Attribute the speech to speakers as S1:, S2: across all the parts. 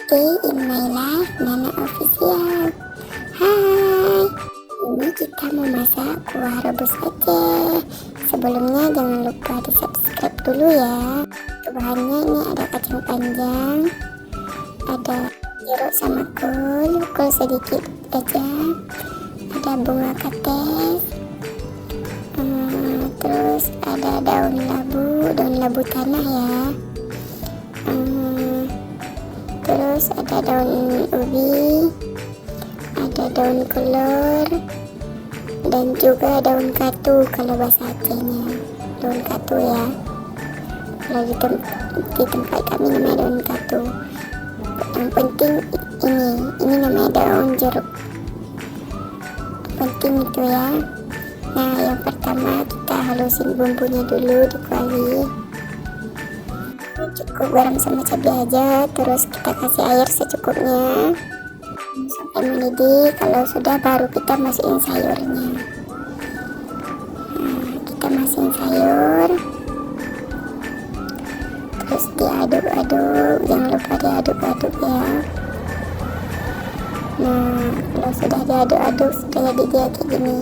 S1: Stay in my life, Nana Official. Hai, ini kita mau masak kuah rebus Aceh. Sebelumnya jangan lupa di subscribe dulu ya. Bahannya ini ada kacang panjang, ada jeruk sama kol sedikit aja, ada bunga kates, terus ada daun labu tanah ya. Terus ada daun ubi, ada daun kelor, dan juga daun katu kalau bahasa Acehnya, daun katu ya. Kalau di tempat kami namanya daun katu. Yang penting ini namanya daun jeruk. Penting itu ya. Nah, yang pertama kita halusin bumbunya dulu di kuali. Cukup garam sama cabai aja, terus kita kasih air secukupnya sampai mendidih. Kalau sudah baru kita masukin sayurnya. Kita masukin sayur, terus diaduk-aduk, jangan lupa diaduk-aduk ya. Nah, kalau sudah diaduk-aduk sudah jadi dia kayak gini.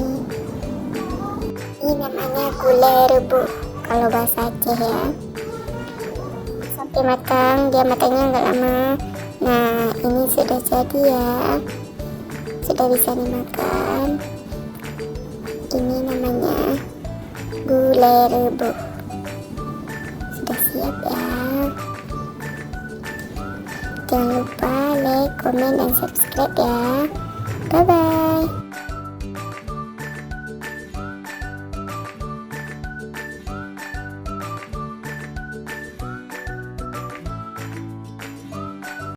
S1: Ini namanya gulai rebus kalau bahasa Aceh ya. Sampai matang, dia matangnya nggak lama. Nah, ini sudah jadi ya, sudah bisa dimakan. Ini namanya gulai rebus, sudah siap ya. Jangan lupa like, komen, dan subscribe ya. Bye bye.